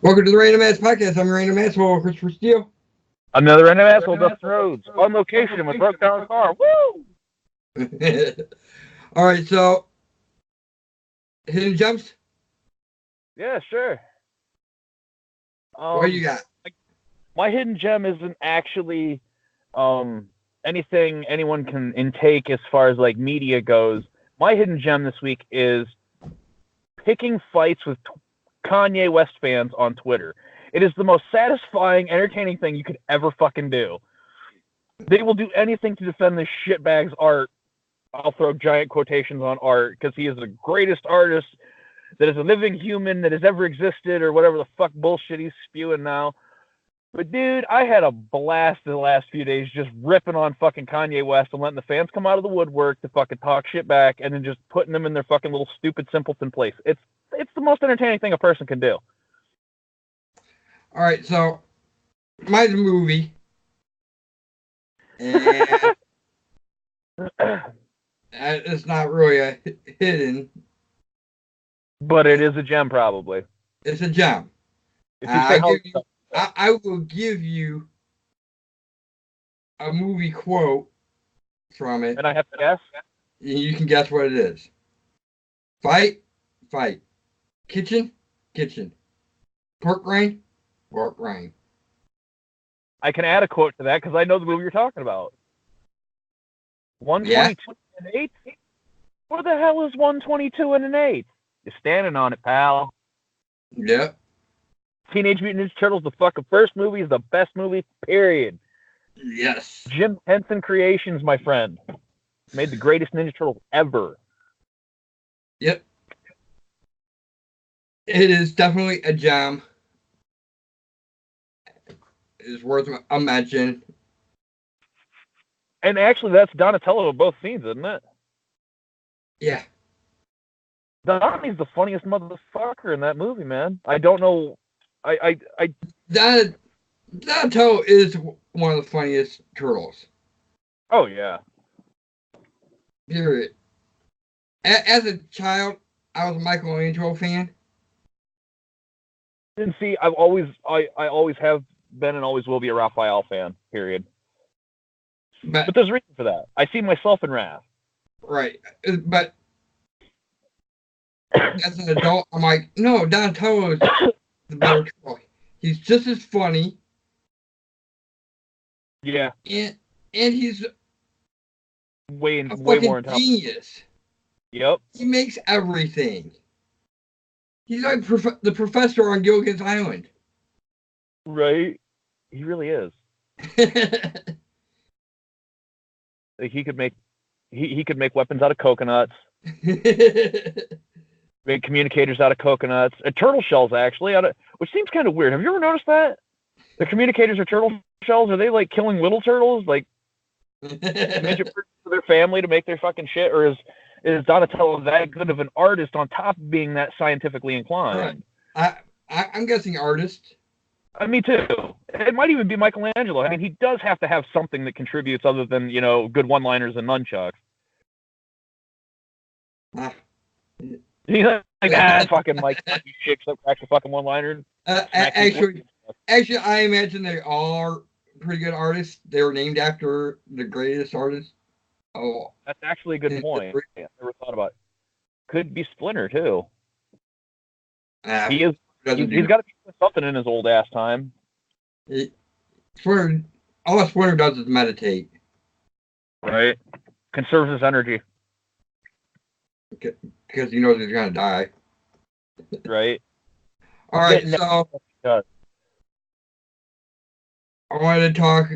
Welcome to the Random Ass Podcast. I'm your Random Asshole, Christopher Steele. Another random asshole, Dustin Rhodes, on location with broke down car. Woo! All right, so hidden gems. Yeah, sure. What do you got? My hidden gem isn't actually anything anyone can intake as far as like media goes. My hidden gem this week is picking fights with Kanye West fans on Twitter. It is the most satisfying, entertaining thing you could ever fucking do. They will do anything to defend this shitbag's art. I'll throw giant quotations on art because he is the greatest artist that is a living human that has ever existed, or whatever the fuck bullshit he's spewing now. But dude, I had a blast the last few days just ripping on fucking Kanye West and letting the fans come out of the woodwork to fucking talk shit back, and then just putting them in their fucking little stupid simpleton place. It's the most entertaining thing a person can do. All right, so mine's a movie, and it's not really a hidden, but it is a gem, probably. It's a gem. I will give you a movie quote from it. And I have to guess? You can guess what it is. Fight, fight. Kitchen, kitchen. Pork rind, pork rind. I can add a quote to that because I know the movie you're talking about. 122 and an 8? What the hell is 122 and an 8? You're standing on it, pal. Yep. Teenage Mutant Ninja Turtles, the fucking first movie, is the best movie, period. Yes. Jim Henson Creations, my friend. Made the greatest Ninja Turtles ever. Yep. It is definitely a gem. It's worth a mention. And actually, that's Donatello in both scenes, isn't it? Yeah. Donnie's the funniest motherfucker in that movie, man. I don't know. Donatello is one of the funniest turtles. Oh, yeah. Period. As a child, I was a Michelangelo fan. And see, I always have been and always will be a Raphael fan, period. But there's a reason for that. I see myself in Raph. Right. But as an adult, I'm like, no, Donatello is the better turtle. He's just as funny. Yeah. And he's way more intelligent. Genius. Yep. He makes everything. He's like the professor on Gilligan's Island. Right. He really is. Like he could make weapons out of coconuts. Make communicators out of coconuts. Turtle shells, actually, which seems kind of weird. Have you ever noticed that? The communicators are turtle shells. Are they like killing little turtles? Like midget for their family to make their fucking shit? Or is Donatello that good of an artist on top of being that scientifically inclined? Right. I'm guessing artist. Me too. It might even be Michelangelo. I mean, he does have to have something that contributes other than, good one-liners and nunchucks. He's like, fucking Mike chicks that cracks a fucking one-liner. Actually, I imagine they all are pretty good artists. They were named after the greatest artists. Oh, that's actually a good point. I never thought about it. Could be Splinter too. He's got to be something in his old ass time. Splinter, all Splinter does is meditate. Right. Conserves his energy. Because he knows he's gonna die. Right. All right, so I wanted to talk.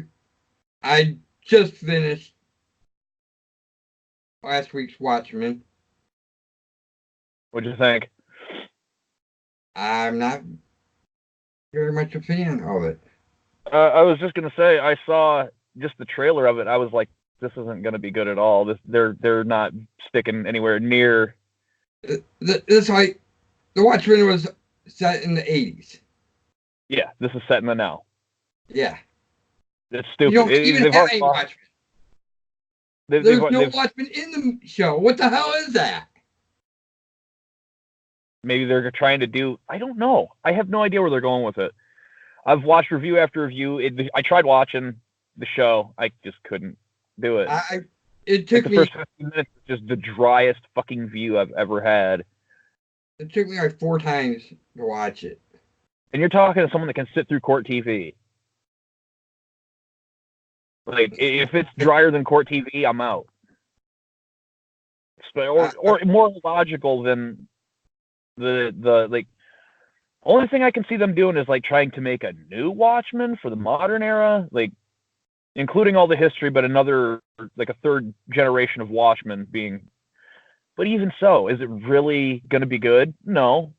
I just finished last week's Watchmen. What'd you think? I'm not very much a fan of it. I was just gonna say, I saw just the trailer of it. I was like, this isn't gonna be good at all. They're not sticking anywhere near. This like the Watchmen was set in the 80s. Yeah, this is set in the now. Yeah. It's stupid. You don't even have any Watchmen. There's no Watchmen in the show. What the hell is that? maybe they're trying to do. I don't know. I have no idea where they're going with it. I've watched review after review. I tried watching the show. I just couldn't do it. It took the me first 15 minutes was just the driest fucking view I've ever had. It took me like 4 times to watch it. And you're talking to someone that can sit through court TV. Like, if it's drier than court TV, I'm out. Or more logical than the like. Only thing I can see them doing is like trying to make a new Watchmen for the modern era, like including all the history, but another like a third generation of Watchmen being. But even so, is it really going to be good? No.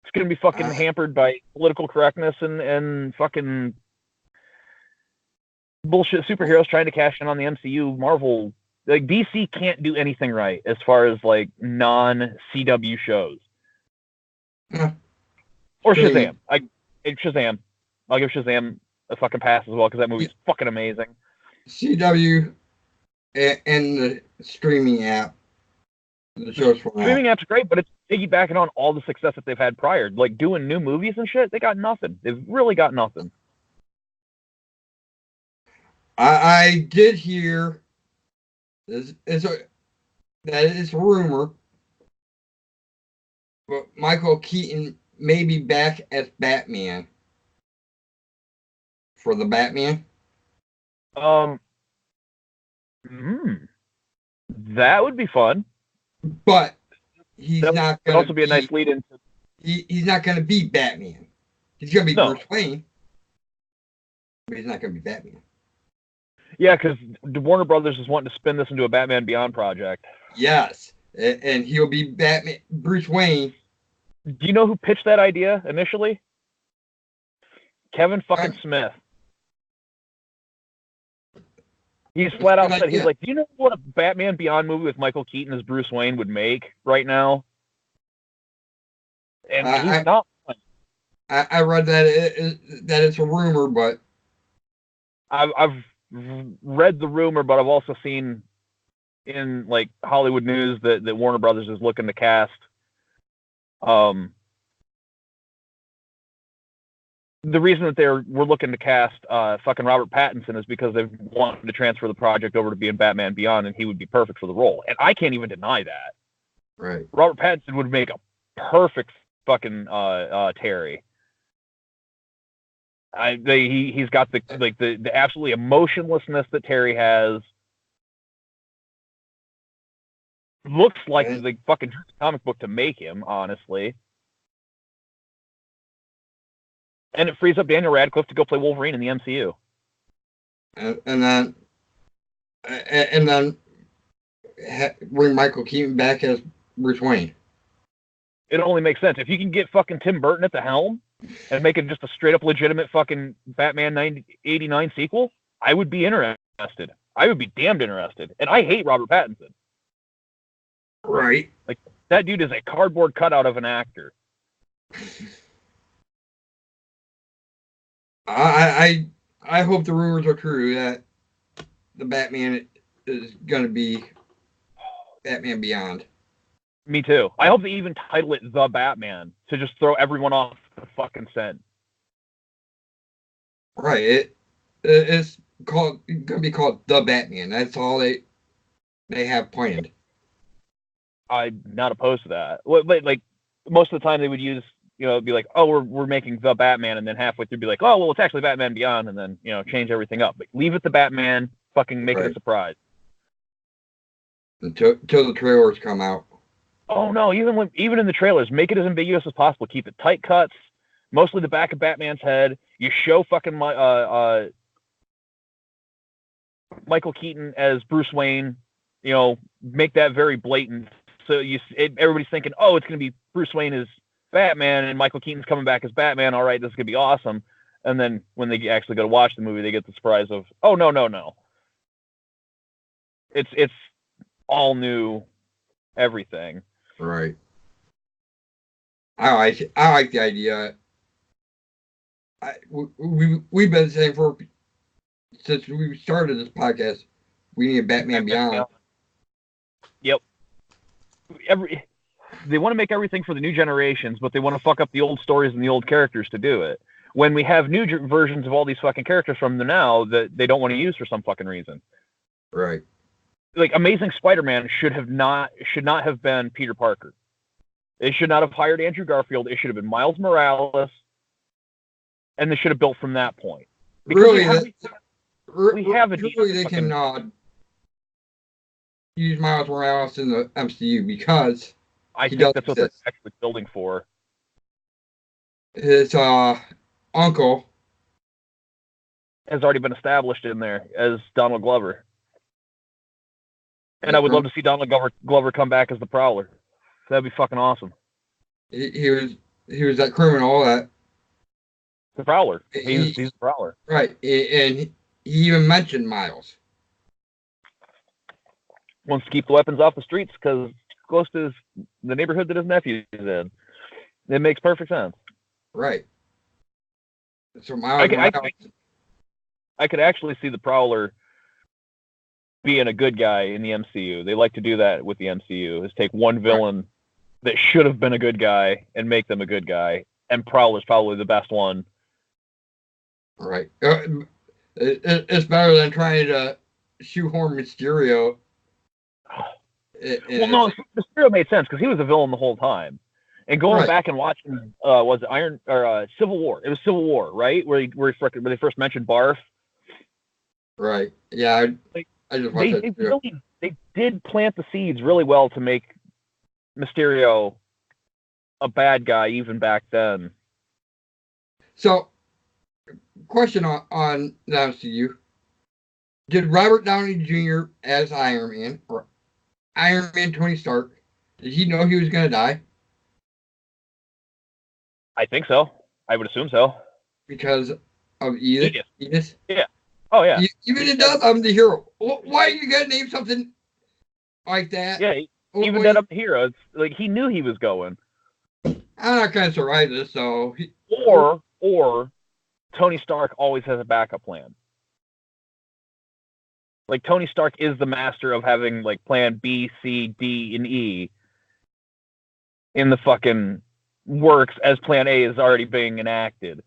It's going to be fucking hampered by political correctness and fucking bullshit superheroes trying to cash in on the MCU. Marvel, like DC can't do anything right as far as like non-CW shows. Or Shazam. Shazam. I'll give Shazam a fucking pass as well because that movie's fucking amazing. CW and the streaming app. The show's streaming app's great, but it's piggybacking on all the success that they've had prior. Like doing new movies and shit, they got nothing. They've really got nothing. I did hear that it's a rumor, but Michael Keaton may be back as Batman for the Batman. That would be fun. But he's not going to also be a nice lead into. He's not going to be Batman. He's going to be Bruce Wayne, but he's not going to be Batman. Yeah, because Warner Brothers is wanting to spin this into a Batman Beyond project. Yes, and he'll be Batman, Bruce Wayne. Do you know who pitched that idea initially? Kevin fucking Smith. He's flat out said, he's like, do you know what a Batman Beyond movie with Michael Keaton as Bruce Wayne would make right now? And he's not. I read that it's a rumor, but I've read the rumor, but I've also seen in like Hollywood news that Warner Brothers is looking to cast. The reason that we're looking to cast fucking Robert Pattinson is because they've wanted to transfer the project over to being Batman Beyond, and he would be perfect for the role. And I can't even deny that. Right. Robert Pattinson would make a perfect fucking Terry. He's got the absolutely emotionlessness that Terry has. Looks like the fucking comic book to make him, honestly. And it frees up Daniel Radcliffe to go play Wolverine in the MCU. And then bring Michael Keaton back as Bruce Wayne. It only makes sense. If you can get fucking Tim Burton at the helm and make it just a straight up legitimate fucking Batman 89 sequel, I would be interested. I would be damned interested. And I hate Robert Pattinson. Right. Like, that dude is a cardboard cutout of an actor. I hope the rumors are true that the Batman is going to be Batman Beyond. Me too. I hope they even title it The Batman to just throw everyone off the fucking scent. Right. It's going to be called The Batman. That's all they have planned. I'm not opposed to that. Like most of the time they would use, be like, oh, we're making The Batman, and then halfway through be like, oh, well, it's actually Batman Beyond, and then change everything up. But leave it The Batman. Fucking make it a surprise. Until the trailers come out. Oh no! Even in the trailers, make it as ambiguous as possible. Keep it tight cuts, mostly the back of Batman's head. You show fucking Michael Keaton as Bruce Wayne. Make that very blatant. So everybody's thinking, oh, it's gonna be Bruce Wayne as Batman, and Michael Keaton's coming back as Batman. All right, this is gonna be awesome. And then when they actually go to watch the movie, they get the surprise of, oh no. It's all new, everything. Right. I like the idea. We've been saying since we started this podcast, we need a Batman Beyond. Yep. they want to make everything for the new generations, but they want to fuck up the old stories and the old characters to do it. When we have new versions of all these fucking characters from them now that they don't want to use for some fucking reason. Right. Like Amazing Spider-Man should not have been Peter Parker. They should not have hired Andrew Garfield. It should have been Miles Morales, and they should have built from that point. Because Really, we have a really they fucking... can use Miles Morales in the MCU because I think that's what they're actually building for. His uncle has already been established in there as Donald Glover. And I would love to see Donald Glover come back as the Prowler. That'd be fucking awesome. He was that criminal that the Prowler. He's the Prowler. Right. And he even mentioned Miles. Wants to keep the weapons off the streets because it's close to the neighborhood that his nephew's in. It makes perfect sense. Right. So Miles I could actually see the Prowler being a good guy in the MCU. They like to do that with the MCU, is take one villain that should have been a good guy and make them a good guy. And Prowler's probably the best one. Right. It's better than trying to shoehorn Mysterio. Well, no, Mysterio made sense because he was a villain the whole time. And going back and watching, was it Civil War? It was Civil War, right? Where they first mentioned Barf. Right. Yeah. I just watched that. They did plant the seeds really well to make Mysterio a bad guy even back then. So, question on the MCU. Did Robert Downey Jr. as Iron Man, or Iron Man Tony Stark, did he know he was going to die? I think so. I would assume so. Because of Edith? Yeah. Oh, yeah. Even in Death, I'm the hero. Why you got to name something like that? Yeah, even Dead, I'm the hero. It's like he knew he was going. I'm not going to survive this, so... Or Tony Stark always has a backup plan. Like, Tony Stark is the master of having, like, plan B, C, D, and E in the fucking works as plan A is already being enacted.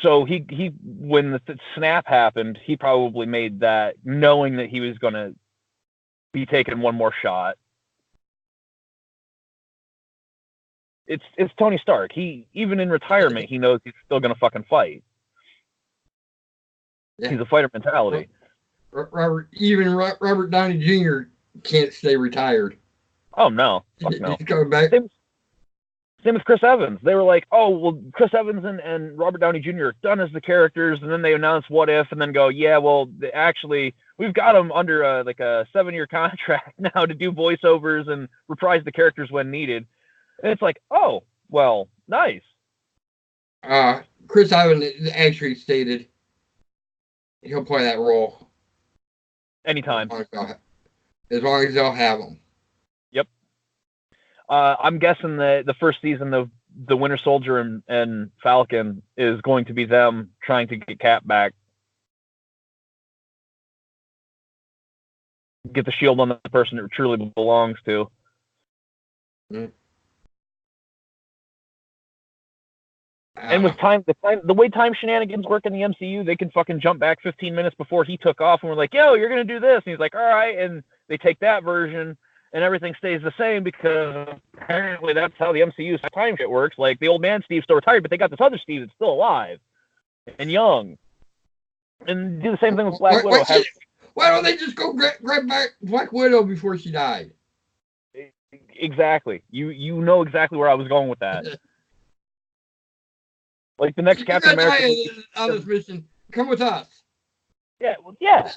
So he when the snap happened, he probably made that knowing that he was going to be taking one more shot. It's Tony Stark. He, even in retirement, he knows he's still going to fucking fight. Yeah. He's a fighter mentality. Robert Downey Jr. can't stay retired. Oh, no. Fuck no. He's coming back. Same with Chris Evans. They were like, oh, well, Chris Evans and Robert Downey Jr. are done as the characters, and then they announced What If, and then go, yeah, well, actually, we've got them under a 7-year contract now to do voiceovers and reprise the characters when needed. And it's like, oh, well, nice. Chris Evans actually stated he'll play that role anytime, as long as they'll have him. Yep. I'm guessing the first season of The Winter Soldier and Falcon is going to be them trying to get Cap back. Get the shield on the person it truly belongs to. Mm. And with the way time shenanigans work in the MCU, they can fucking jump back 15 minutes before he took off, and we're like, yo, you're going to do this. And he's like, all right. And they take that version, and everything stays the same because apparently that's how the MCU's time shit works. Like, the old man Steve's still retired, but they got this other Steve that's still alive and young. And do the same thing with Black Widow. Why don't they just go grab back Black Widow before she died? Exactly. You know exactly where I was going with that. Like the next Captain America on this mission, come with us. Yeah, well, yeah.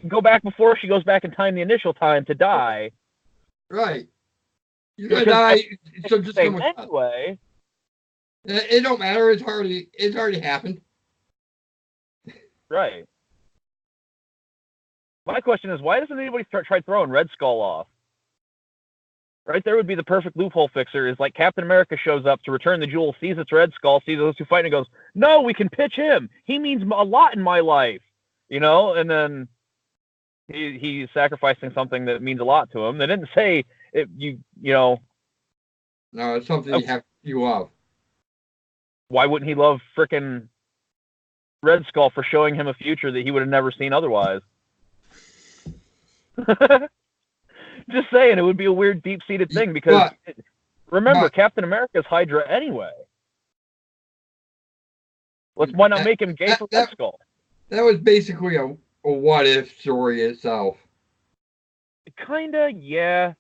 Go back before she goes back in time, the initial time to die. Right. You're gonna die, so just come with us. Anyway. It don't matter. It's already happened. Right. My question is, why doesn't anybody try throwing Red Skull off? Right there would be the perfect loophole fixer. Is like Captain America shows up to return the jewel, sees it's Red Skull, sees those two fighting, and goes, "No, we can pitch him. He means a lot in my life," you know. And then He's sacrificing something that means a lot to him. They didn't say it. You know. No, it's something you love. Why wouldn't he love frickin' Red Skull for showing him a future that he would have never seen otherwise? Just saying, it would be a weird, deep-seated thing because remember, Captain America's Hydra anyway. Why not make him gay for Red Skull? That was basically a what-if story itself. Kinda, yeah.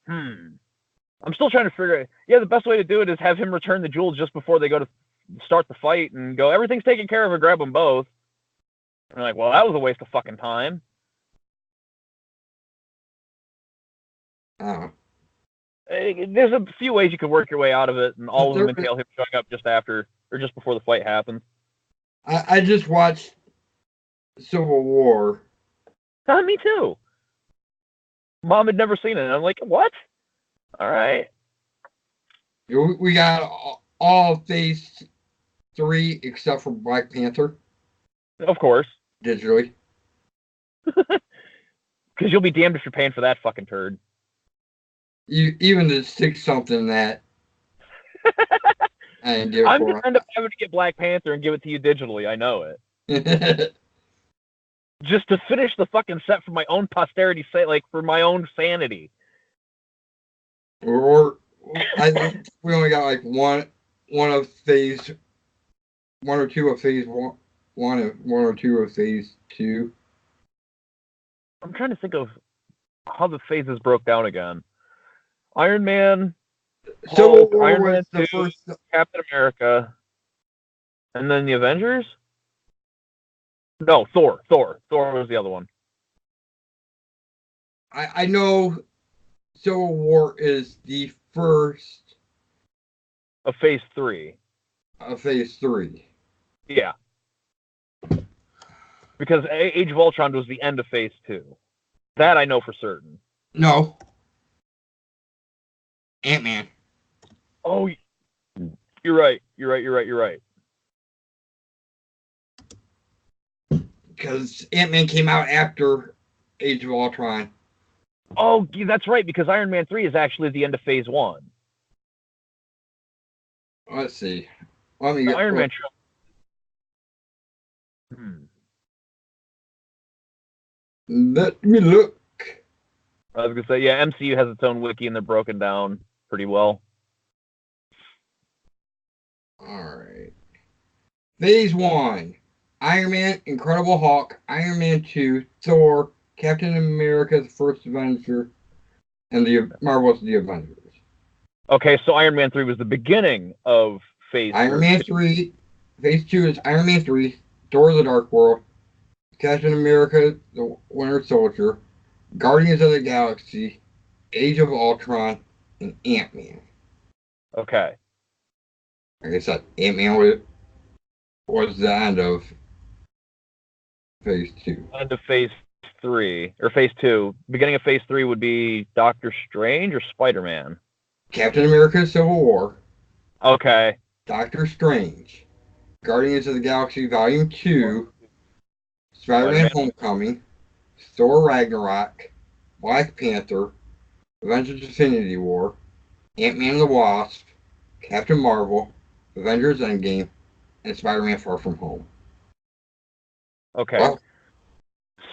I'm still trying to figure out. Yeah, the best way to do it is have him return the jewels just before they go to start the fight and go, everything's taken care of, and grab them both. And they're like, well, that was a waste of fucking time. There's a few ways you can work your way out of it, and all of them entail him showing up just after or just before the fight happens. I just watched Civil War. Me too. Mom had never seen it, and I'm like, what? All right. We got all Phase 3 except for Black Panther. Of course. Digitally. Because you'll be damned if you're paying for that fucking turd. Even the 6-something that I didn't do I'm going to end up having to get Black Panther and give it to you digitally. I know it. Just to finish the fucking set for my own posterity, like for my own sanity. Or I think we only got like one of Phase 1 or 2 of Phase 1 and 1 or 2 of Phase 2. I'm trying to think of how the phases broke down again. Iron Man, Hulk, Iron Man 2, first... Captain America, and then the Avengers? No, Thor. Thor was the other one. I know Civil War is the first of Phase 3. Of Phase 3. Yeah. Because Age of Ultron was the end of Phase 2. That I know for certain. No. Ant-Man. Oh, you're right. You're right. Because Ant-Man came out after Age of Ultron. Oh, that's right, because Iron Man 3 is actually the end of Phase 1. Let's see. Let me get Iron Man show. Let me look. I was going to say, yeah, MCU has its own wiki, and they're broken down pretty well. All right. Phase 1. Iron Man, Incredible Hulk, Iron Man 2, Thor, Captain America, the First Avenger, and the Marvel's The Avengers. Okay, so Iron Man 3 was the beginning of Phase 3. Iron Man 3. Phase 2 is Iron Man 3, Thor the Dark World, Captain America, the Winter Soldier, Guardians of the Galaxy, Age of Ultron, and Ant-Man. Okay. Like I said, Ant-Man was the end of Phase 2. End of Phase 3, or Phase 2. Beginning of Phase 3 would be Doctor Strange or Spider-Man? Captain America Civil War. Okay. Doctor Strange. Guardians of the Galaxy Volume 2. Spider-Man Homecoming. Thor Ragnarok. Black Panther. Avengers Infinity War. Ant-Man and the Wasp. Captain Marvel. Avengers Endgame. And Spider-Man Far From Home. Okay. Well,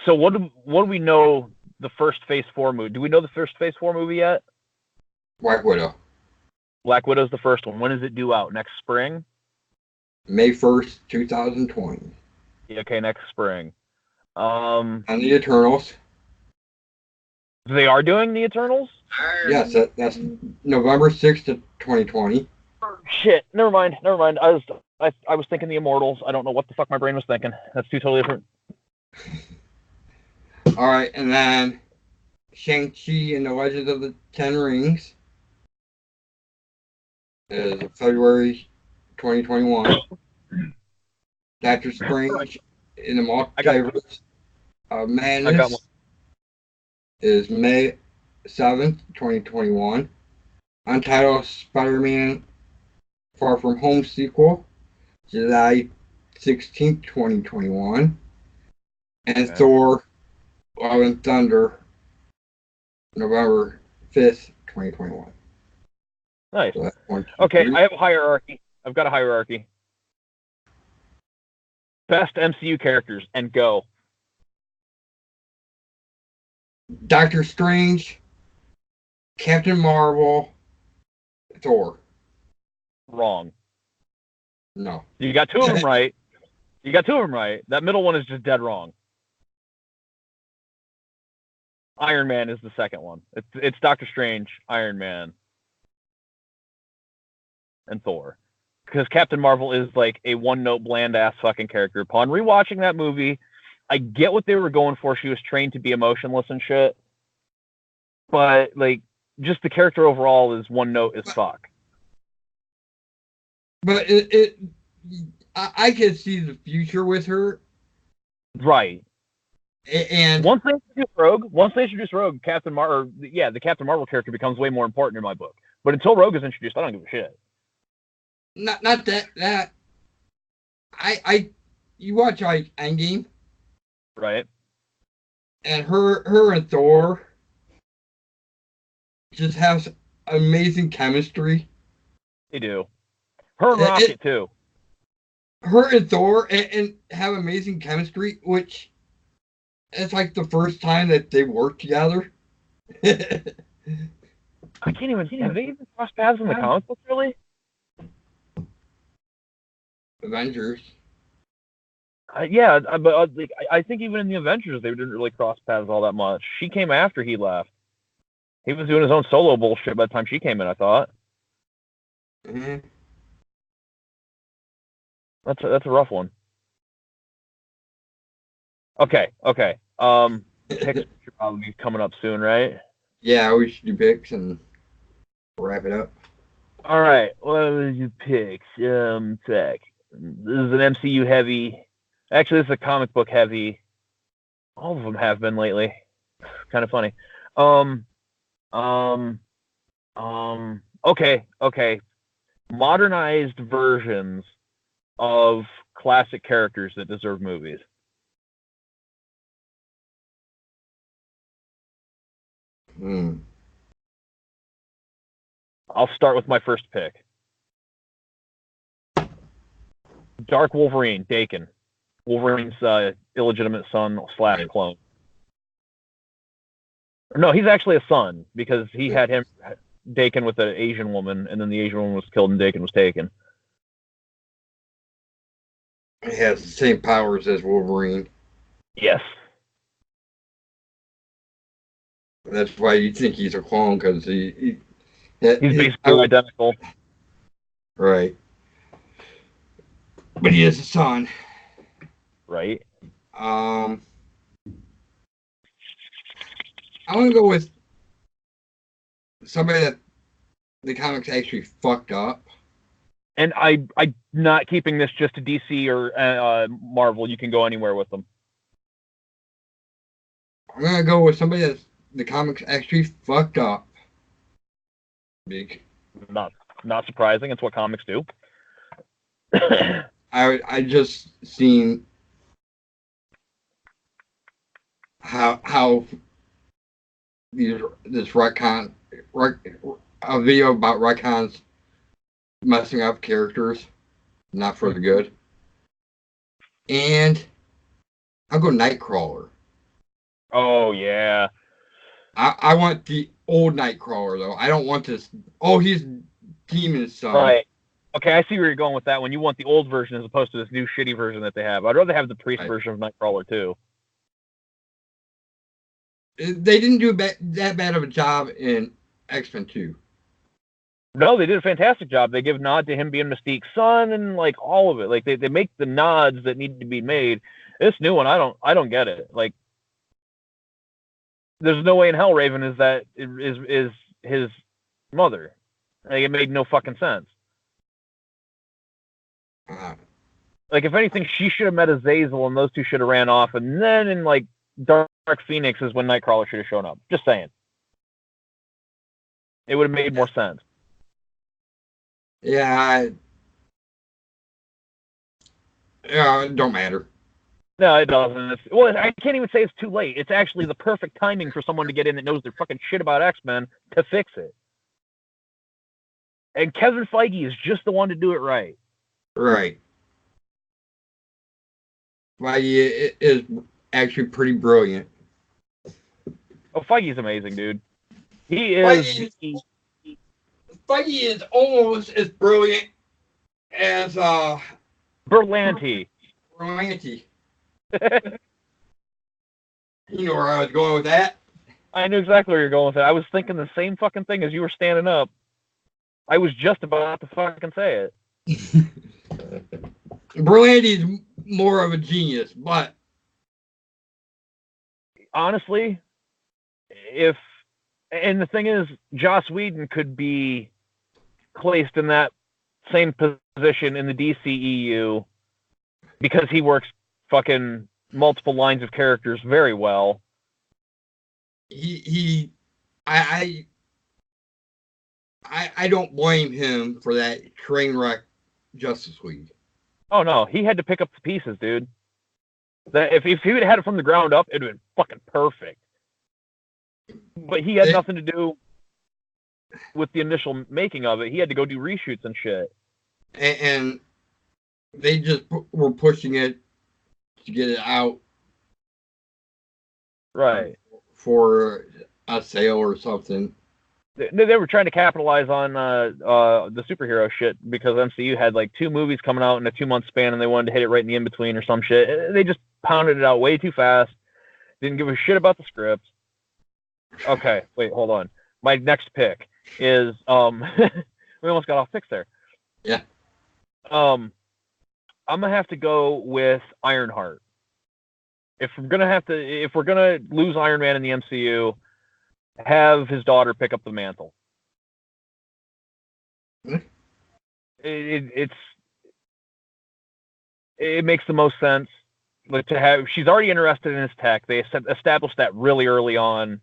so what do we know the first Phase 4 movie? Do we know the first Phase 4 movie yet? Black Widow. Black Widow's the first one. When is it due out? Next spring? May 1st, 2020. Yeah, okay, next spring. And the Eternals. They are doing the Eternals? Yes, that's November 6th to 2020. Shit, never mind. I was thinking the Immortals. I don't know what the fuck my brain was thinking. That's two totally different. All right, and then Shang-Chi and the Legends of the Ten Rings is February 2021. Doctor Strange in the Multiverse of Madness is May 7th, 2021. Untitled Spider-Man Far From Home sequel, July 16th, 2021. And Okay. Thor, Love and Thunder, November 5th, 2021. Nice. So that's 1, 2, Okay, 3. I have a hierarchy. I've got a hierarchy. Best MCU characters, and go. Doctor Strange, Captain Marvel, Thor. Wrong. No. You got two of them right. You got two of them right. That middle one is just dead wrong. Iron Man is the second one. It's Doctor Strange, Iron Man, and Thor. Because Captain Marvel is like a one-note, bland-ass fucking character. Upon rewatching that movie, I get what they were going for. She was trained to be emotionless and shit. But, like, just the character overall is one note as fuck. But I can see the future with her. Right. And once they introduce Rogue, the Captain Marvel character becomes way more important in my book. But until Rogue is introduced, I don't give a shit. not that you watch like Endgame, Right. and her and Thor just have amazing chemistry. They do. Her and Rocket too. Her and Thor and have amazing chemistry, which it's like the first time that they work together. I can't even. Have they even crossed paths in the comic books, really? Avengers. But I think even in the Avengers, they didn't really cross paths all that much. She came after he left. He was doing his own solo bullshit by the time she came in, I thought. Mm-hmm. That's a rough one. Okay. Picks should probably be coming up soon, right? Yeah, we should do picks and wrap it up. All right. What would you pick? This is an MCU heavy. Actually, this is a comic book heavy. All of them have been lately. Kind of funny. Okay. Modernized versions of classic characters that deserve movies. I'll start with my first pick. Dark Wolverine, Daken. Wolverine's illegitimate son / clone. No, he's actually a son because he had him Daken with an Asian woman, and then the Asian woman was killed and Daken was taken. He has the same powers as Wolverine. Yes. That's why you think he's a clone, because he's basically identical. Right. But he is a son. Right. I want to go with somebody that the comics actually fucked up. And I'm not keeping this just to DC or Marvel. You can go anywhere with them. I'm going to go with somebody that the comics actually fucked up. Big. Not surprising. It's what comics do. I just seen how this retcon, a video about retcons messing up characters, not for the good. And I'll go Nightcrawler. Oh yeah. I want the old Nightcrawler though. I don't want this. Oh, he's Demon's son. Right. Okay, I see where you're going with that one. You want the old version as opposed to this new shitty version that they have. I'd rather have the priest version of Nightcrawler too. They didn't do that bad of a job in X-Men 2. No, they did a fantastic job. They give nod to him being Mystique's son and like all of it. Like they make the nods that need to be made. This new one, I don't get it. Like there's no way in hell Raven is his mother. Like it made no fucking sense. Like if anything, she should have met Azazel and those two should have ran off, and then in like Dark Phoenix is when Nightcrawler should have shown up. Just saying. It would have made more sense. Yeah. It don't matter. No, it doesn't. Well, I can't even say it's too late. It's actually the perfect timing for someone to get in that knows their fucking shit about X-Men to fix it. And Kevin Feige is just the one to do it right. Right. Feige is actually pretty brilliant. Oh, Feige's amazing, dude. He is. Feige is almost as brilliant as Berlanti. Berlanti. You know where I was going with that. I knew exactly where you're going with it. I was thinking the same fucking thing as you were standing up. I was just about to fucking say it. Berlanti's more of a genius, but honestly, and the thing is, Joss Whedon could be placed in that same position in the DCEU because he works fucking multiple lines of characters very well. I don't blame him for that train wreck Justice League. Oh no, he had to pick up the pieces, dude. That if he would have had it from the ground up, it'd have been fucking perfect. But he had nothing to do with the initial making of it. He had to go do reshoots and shit. And they just were pushing it to get it out. Right. For a sale or something. They were trying to capitalize on the superhero shit because MCU had like 2 movies coming out in a 2-month span and they wanted to hit it right in the in-between or some shit. They just pounded it out way too fast. Didn't give a shit about the script. Okay, wait, hold on. My next pick is we almost got off picks there. Yeah. I'm gonna have to go with Ironheart. If we're gonna lose Iron Man in the MCU, have his daughter pick up the mantle. It makes the most sense. Like to have, she's already interested in his tech. They established that really early on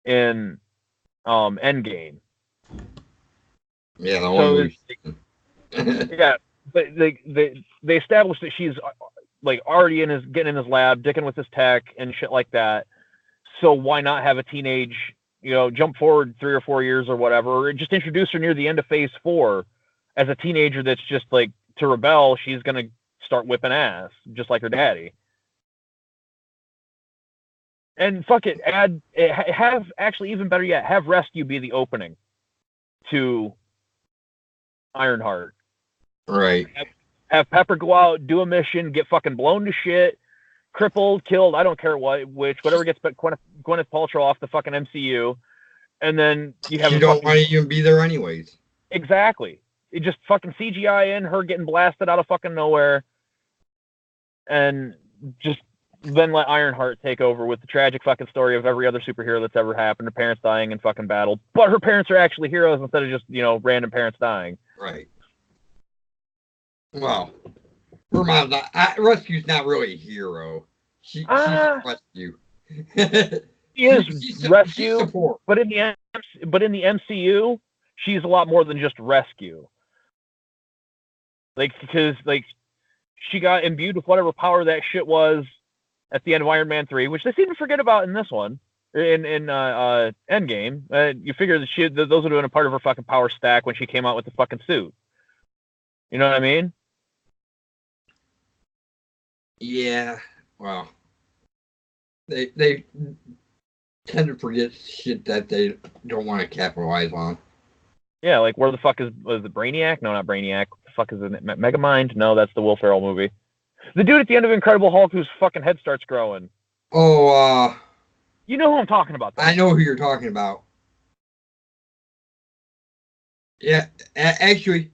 in Endgame. Yeah, yeah, but they established that she's like already getting in his lab, dicking with his tech and shit like that. So why not have a teenage, jump forward 3 or 4 years or whatever, or just introduce her near the end of Phase 4 as a teenager that's just like to rebel. She's gonna start whipping ass just like her daddy. And fuck it, have actually even better yet, have Rescue be the opening to Ironheart. Right. Have Pepper go out, do a mission, get fucking blown to shit, crippled, killed, I don't care whatever gets Gwyneth Paltrow off the fucking MCU, and then you have. You don't want to even be there anyways. Exactly. It just fucking CGI in her getting blasted out of fucking nowhere, and just then let Ironheart take over with the tragic fucking story of every other superhero that's ever happened. Her parents dying in fucking battle, but her parents are actually heroes instead of just random parents dying. Right. Well, her mom's not. Rescue's not really a hero. She's rescue. She is rescue, but in the MCU, she's a lot more than just rescue. Like, because like she got imbued with whatever power that shit was at the end of Iron Man 3, which they seem to forget about in this one, in Endgame. You figure that those would have been a part of her fucking power stack when she came out with the fucking suit. You know what I mean? Yeah. Well, they tend to forget shit that they don't want to capitalize on. Yeah, like where the fuck was it Brainiac? No, not Brainiac. What the fuck is it? Megamind? No, that's the Will Ferrell movie. The dude at the end of Incredible Hulk whose fucking head starts growing. Oh, you know who I'm talking about, though. I know who you're talking about. Yeah, actually,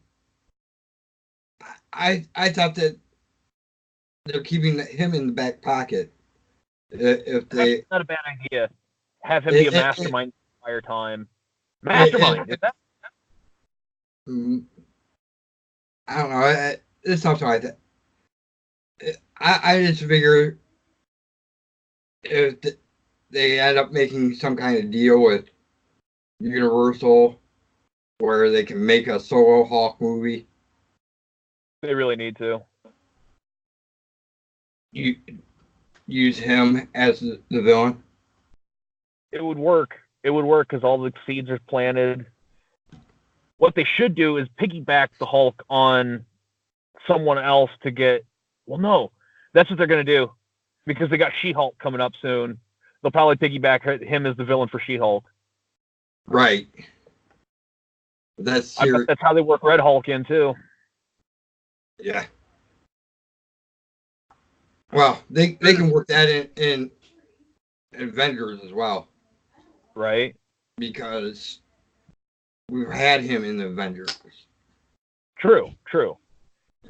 I thought that they're keeping him in the back pocket. If they, that's not a bad idea. Have him be a mastermind the entire time. Mastermind, is that? I don't know. It's not like that. I just figure if they end up making some kind of deal with Universal where they can make a solo Hulk movie. They really need to. you use him as the villain? It would work. It would work because all the seeds are planted. What they should do is piggyback the Hulk on someone else to get. Well, no, that's what they're gonna do because they got She-Hulk coming up soon. They'll probably piggyback him as the villain for She-Hulk. Right. That's I bet that's how they work Red Hulk in too. Yeah. Well, they can work that in Avengers as well. Right. Because we've had him in the Avengers. True.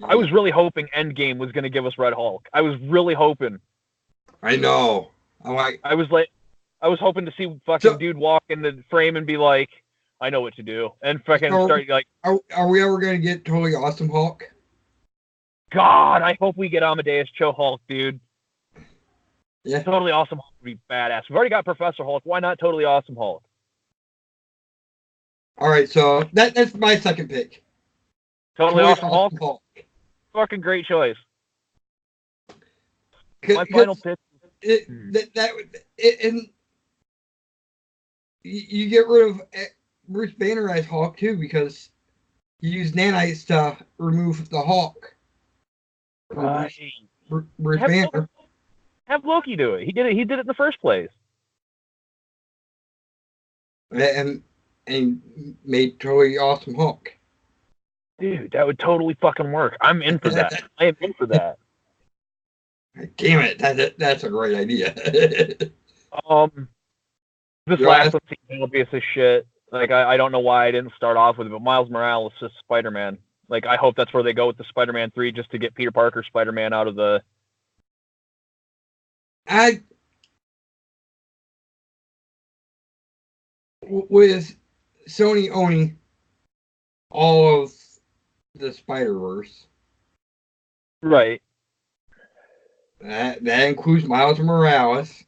I was really hoping Endgame was going to give us Red Hulk. I was really hoping. I know. I was hoping to see fucking dude walk in the frame and be like, I know what to do. And fucking start like. Are we ever going to get Totally Awesome Hulk? God, I hope we get Amadeus Cho Hulk, dude. Yeah. Totally Awesome Hulk would be badass. We've already got Professor Hulk. Why not Totally Awesome Hulk? All right, so that's my second pick. Totally Awesome Hulk. Fucking great choice. My final pick. And you get rid of Bruce Banner as Hulk too because you use nanites to remove the Hulk. Right. Bruce Banner. Have Loki do it. He did it. He did it in the first place. And made Totally Awesome Hulk. Dude, that would totally fucking work. I'm in for that. I am in for that. Damn it, that's a great idea. This last one seems obvious as shit. Like I don't know why I didn't start off with it, but Miles Morales is Spider-Man. Like I hope that's where they go with the Spider-Man 3 just to get Peter Parker Spider-Man out of the. With Sony owning all of the Spider-Verse. Right. That includes Miles Morales.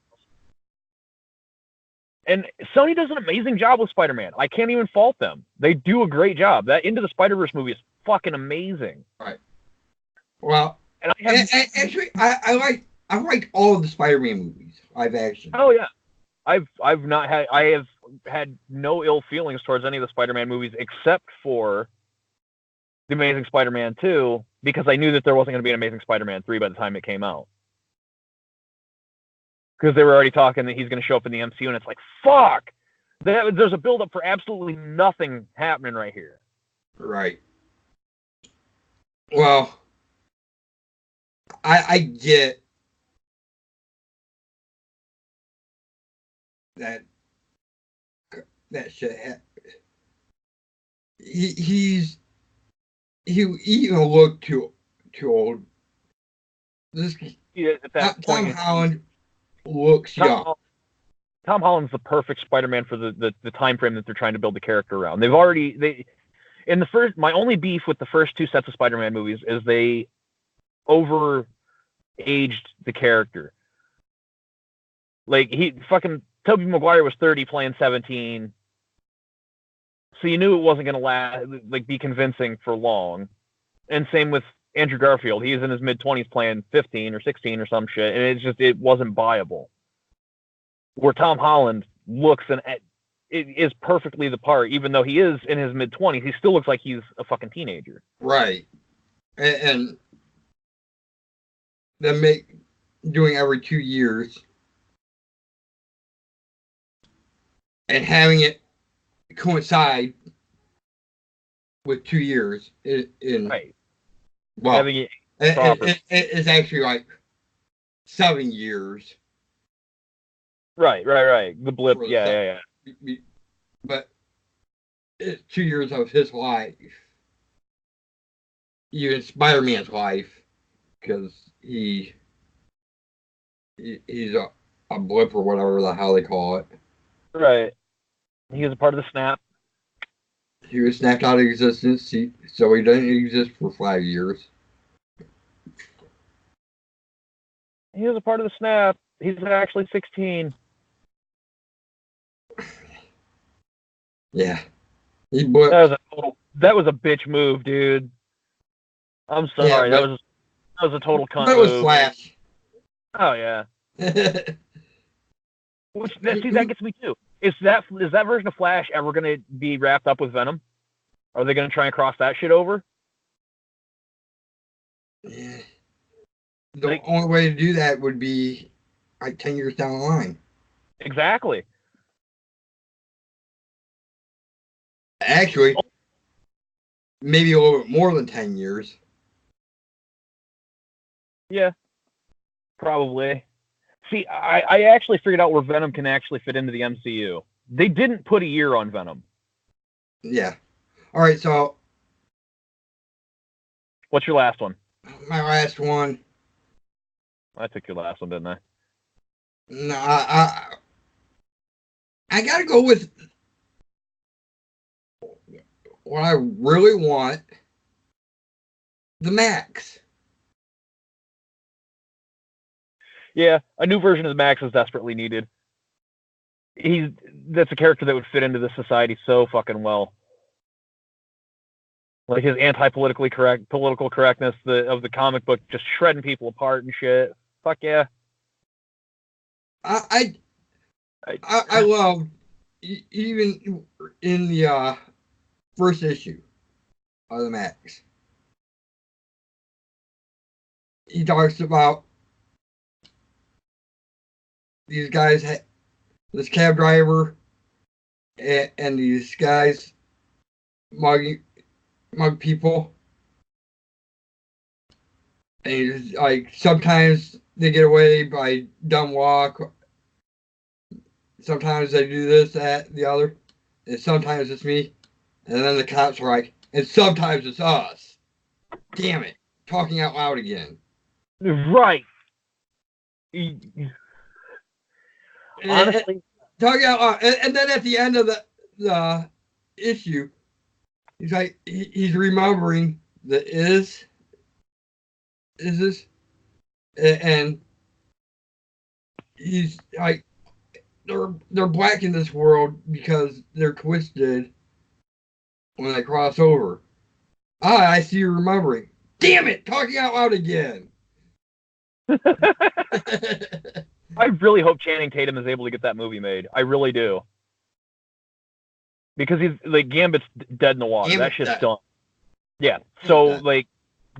And Sony does an amazing job with Spider-Man. I can't even fault them. They do a great job. That Into the Spider-Verse movie is fucking amazing. Right. Well, and I like all of the Spider-Man movies live action. Oh yeah. I have had no ill feelings towards any of the Spider-Man movies except for The Amazing Spider-Man 2 because I knew that there wasn't going to be an Amazing Spider-Man 3 by the time it came out. Because they were already talking that he's going to show up in the MCU, and it's like, fuck! There's a build-up for absolutely nothing happening right here. Right. Well, I get that shit. He even looked too old. Tom Holland looks young. Tom Holland's the perfect Spider-Man for the time frame that they're trying to build the character around. My only beef with the first two sets of Spider-Man movies is they over-aged the character. Like Tobey Maguire was 30 playing 17. So you knew it wasn't going to be convincing for long. And same with Andrew Garfield. He's in his mid-20s playing 15 or 16 or some shit, and it wasn't viable. Where Tom Holland looks and it is perfectly the part, even though he is in his mid-20s, he still looks like he's a fucking teenager. Right. And then doing every 2 years and having it coincide with 2 years right. Well, having it's actually like 7 years. Right. The blip, yeah. But it's 2 years of his life, even Spider-Man's life, because he's a blip or whatever the hell they call it. Right. He was a part of the snap. He was snapped out of existence, so he doesn't exist for 5 years. He was a part of the snap. He's actually 16. Yeah. That was a bitch move, dude. I'm sorry. Yeah, that was a total cunt move. It was move. Flash. Oh yeah. Which see, that gets me too. Is that version of Flash ever going to be wrapped up with Venom? Are they going to try and cross that shit over? Yeah. The only way to do that would be like 10 years down the line. Exactly. Actually, maybe a little bit more than 10 years. Yeah, probably. See, I actually figured out where Venom can actually fit into the MCU. They didn't put a year on Venom. Yeah. All right, so. What's your last one? My last one. I took your last one, didn't I? No, I got to go with what I really want, the Max. Yeah, a new version of the Max is desperately needed. That's a character that would fit into the society so fucking well. Like his political correctness of the comic book, just shredding people apart and shit. Fuck yeah. I love, even in the first issue of the Max, he talks about these guys, this cab driver, and these guys mug people. And he's like, sometimes they get away by dumb walk. Sometimes they do this, that, the other. And sometimes it's me. And then the cops are like, and sometimes it's us. Damn it. Talking out loud again. Right. Honestly. Talking out loud. And then at the end of the issue, he's like, he's remembering the is this, and he's like, they're black in this world because they're twisted when they cross over. I see you remembering. Damn it! Talking out loud again. I really hope Channing Tatum is able to get that movie made. I really do. Because he's like Gambit's dead in the water. That shit's still. Yeah. So like,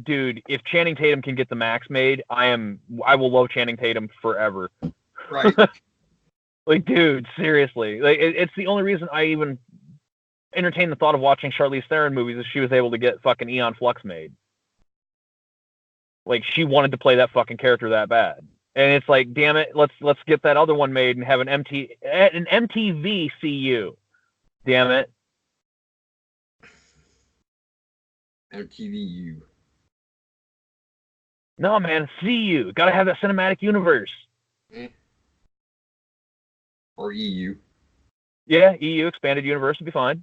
dude, if Channing Tatum can get the Max made, I will love Channing Tatum forever. Right. Like, dude, seriously. Like, it's the only reason I even entertain the thought of watching Charlize Theron movies is she was able to get fucking Aeon Flux made. Like, she wanted to play that fucking character that bad. And it's like, damn it, let's get that other one made and have an MTV CU. Damn it. MTVU. No, man, CU. Gotta have that cinematic universe. Or EU. Yeah, EU, expanded universe would be fine.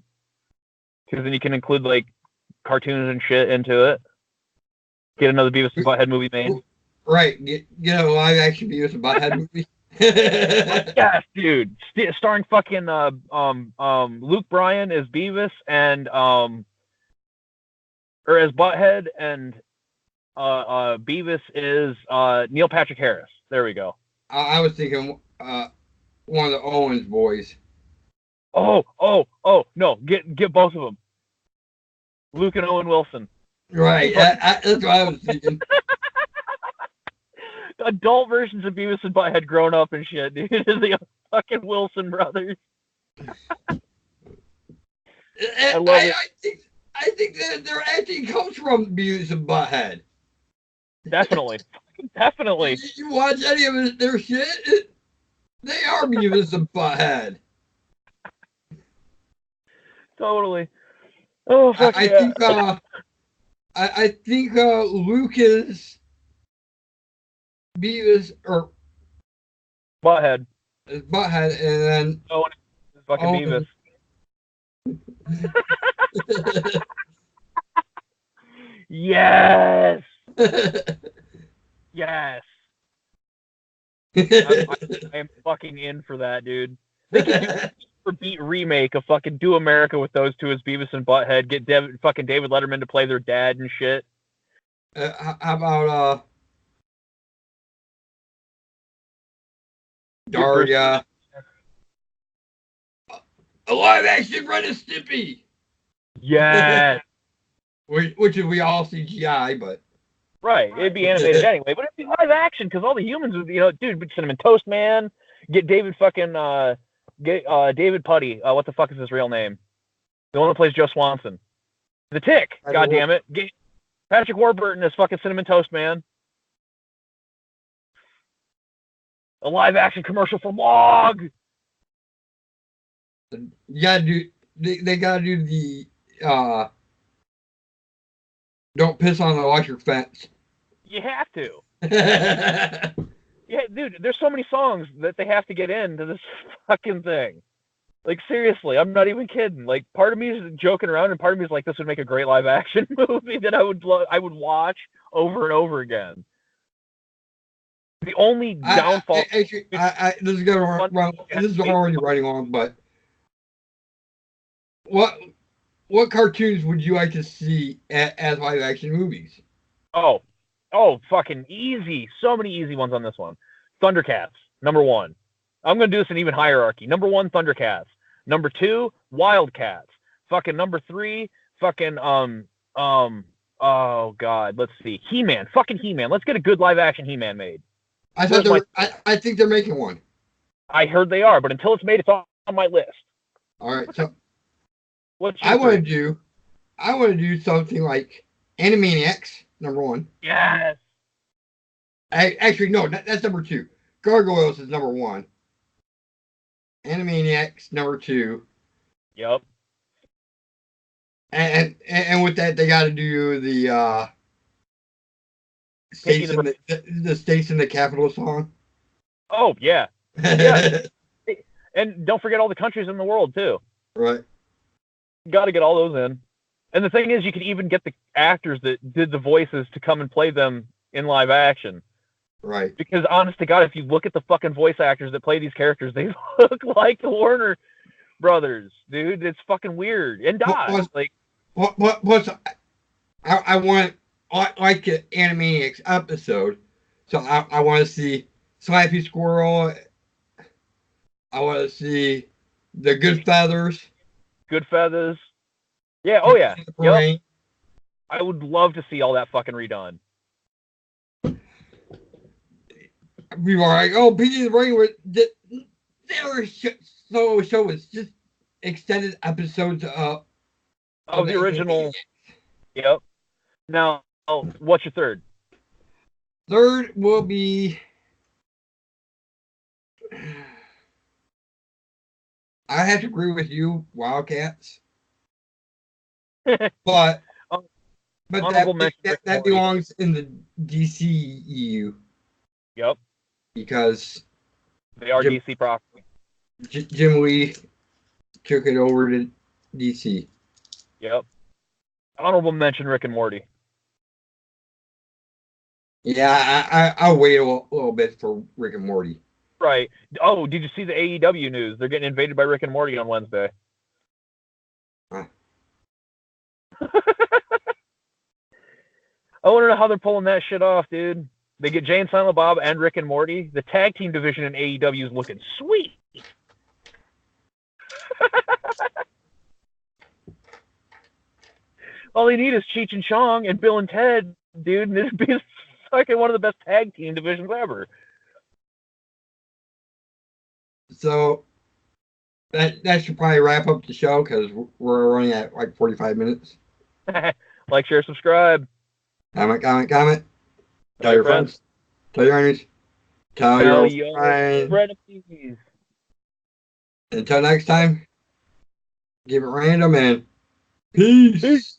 Because then you can include, like, cartoons and shit into it. Get another Beavis and Butthead movie made. Right. Get a live action Beavis and Butthead movie. Yes, dude. Starring fucking Luke Bryan as Beavis and or as Butthead, and Beavis is Neil Patrick Harris. There we go. I was thinking one of the Owens boys. Oh, no. Get both of them. Luke and Owen Wilson. Right. That's what I was thinking. Adult versions of Beavis and Butthead grown up and shit, dude. The fucking Wilson brothers. I love it. I think that their acting comes from Beavis and Butthead. Definitely. Definitely. You watch any of their shit, they are Beavis and Butthead. Totally. Oh, fuck I think Luke is Beavis or Butthead. Is Butthead, and then Owen is fucking Beavis. Yes. Yes. I am fucking in for that, dude. They can do a beat remake of fucking Do America with those two as Beavis and Butthead. Get fucking David Letterman to play their dad and shit. How about Daria. A live action Ren and Stimpy. Yes. Which is we all CGI, but Right. It'd be animated anyway, but it'd be live action because all the humans would, dude, Cinnamon Toast Man, get David fucking, David Putty. What the fuck is his real name? The one that plays Joe Swanson. The Tick. God damn it. Get Patrick Warburton as fucking Cinnamon Toast Man. A live action commercial for Log. You gotta do. They gotta do the. Don't piss on the electric fence. You have to. Yeah, dude, there's so many songs that they have to get into this fucking thing. Like, seriously, I'm not even kidding. Like, part of me is joking around, and part of me is like, this would make a great live action movie that I would watch over and over again. The only downfall. This is gonna run. This is already running on, but what cartoons would you like to see as live action movies? Oh, fucking easy. So many easy ones on this one. Thundercats, number 1. I'm gonna do this in even hierarchy. Number 1, Thundercats. Number 2, Wildcats. Fucking number 3, fucking oh god, let's see. He-Man. Fucking He-Man. Let's get a good live action He-Man made. I think they're making one. I heard they are, but until it's made, it's on my list. All right, so I want to do something like Animaniacs, number 1. Yes. Actually, no, that's number 2. Gargoyles is number 1. Animaniacs, number 2. Yep. And with that, they got to do the states in the states in the capital song. Oh yeah. Yeah. And don't forget all the countries in the world too. Right. Got to get all those in. And the thing is, you can even get the actors that did the voices to come and play them in live action. Right. Because honest to God, if you look at the fucking voice actors that play these characters, they look like the Warner brothers, dude. It's fucking weird. And Dodge. I want like an Animaniacs episode. So I want to see Slappy Squirrel. I want to see the Good Feathers. Good Feathers. Yeah. Oh yeah. Yep. I would love to see all that fucking redone. We were like, oh, Pinky the Brain was so it's just extended episodes of the original. Yep. Now, what's your third? Third will be. I have to agree with you, Wildcats. but that belongs in the DCEU. Yep. Because they are DC property. Jim Lee took it over to DC. Yep. Honorable mention Rick and Morty. Yeah, I'll wait a little bit for Rick and Morty. Right. Oh, did you see the AEW news? They're getting invaded by Rick and Morty on Wednesday. Huh. I want to know how they're pulling that shit off, dude. They get Jay and Silent Bob and Rick and Morty. The tag team division in AEW is looking sweet. All they need is Cheech and Chong and Bill and Ted, dude, and it'd be fucking one of the best tag team divisions ever. So that should probably wrap up the show because we're running at like 45 minutes. Like, share, subscribe. Comment. Tell your friends. Tell your enemies. Tell your friends. Until next time, give it random and peace.